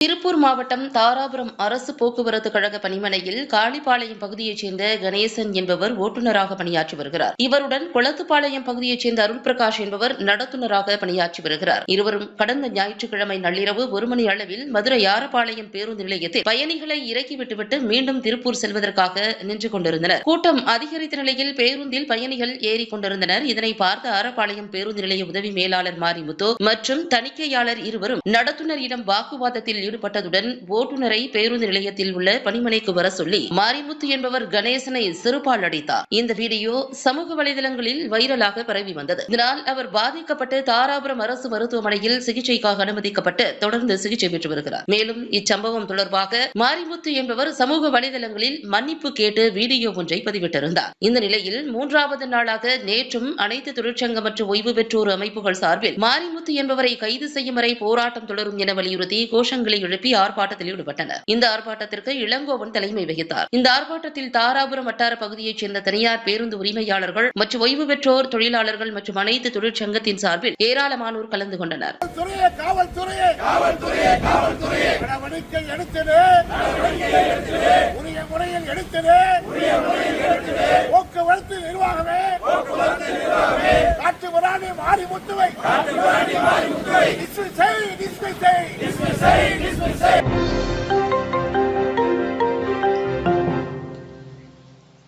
திருப்பூர் மாவட்டம் தாராபுரம் அரசு போக்குவரத்து கழக பணிமனையில் காளிப்பாளையம் பகுதியைச் சேர்ந்த கணேசன் என்பவர் ஓட்டுநராக பணியாற்றி வருகிறார். இவருடன் குளத்துப்பாளையம் பகுதியைச் சேர்ந்த அருள் பிரகாஷ் என்பவர் நடத்துனராக பணியாற்றி வருகிறார். இருவரும் கடந்த ஞாயிற்றுக்கிழமை நள்ளிரவு 1 மணி அளவில் மதுரை ஆரப்பாளையம் பேருந்து நிலையத்தில் பயணிகளை இறக்கிவிட்டுவிட்டு மீண்டும் திருப்பூர் செல்வதற்காக நின்று கொண்டிருந்தனர். கூட்டம் அதிகரித்த நிலையில் பேருந்தில் பயணிகள் ஏறிக் கொண்டிருந்தனர். இதனை பார்த்த ஆரப்பாளையம் பேருந்து நிலைய உதவி மேலாளர் மாரிமுத்து மற்றும் தணிக்கையாளர் இருவரும் நடத்துனரிடம் வாக்குவாதத்தில் ஈடுபட்டதுடன் ஓட்டுநரை பேருந்து நிலையத்தில் உள்ள பணிமனைக்கு வர சொல்லி மாரிமுத்து என்பவர் கணேசனை செருப்பால் அடித்தார். இந்த வீடியோ சமூக வலைதளங்களில் வைரலாக பரவி வந்தது. இதனால் அவர் பாதிக்கப்பட்டு தாராபுரம் அரசு மருத்துவமனையில் சிகிச்சைக்காக அனுமதிக்கப்பட்டு தொடர்ந்து சிகிச்சை பெற்று வருகிறார். மேலும் இச்சம்பவம் தொடர்பாக மாரிமுத்து என்பவர் சமூக வலைதளங்களில் மன்னிப்பு கேட்டு வீடியோ ஒன்றை பதிவிட்டிருந்தார். இந்த நிலையில் 3வது நாளாக நேற்றும் அனைத்து தொழிற்சங்க மற்றும் ஓய்வு பெற்றோர் அமைப்புகள் சார்பில் மாரிமுத்து என்பவரை கைது செய்யும் வரை போராட்டம் தொடரும் என வலியுறுத்தி கோஷங்களை எழுப்பி ஆர்ப்பாட்டத்தில் ஈடுபட்டனர். இந்த ஆர்ப்பாட்டத்திற்கு இளங்கோவன் தலைமை வகித்தார். இந்த ஆர்ப்பாட்டத்தில் தாராபுரம் வட்டார பகுதியைச் சேர்ந்த தனியார் பேருந்து உரிமையாளர்கள் மற்றும் ஓய்வு பெற்றோர் தொழிலாளர்கள் மற்றும் அனைத்து தொழிற்சங்கத்தின் சார்பில் ஏராளமானோர் கலந்து கொண்டனர். போக்குவரத்து நிர்வாகமே காட்டுமிராண்டி மாரிமுத்துவை dismiss.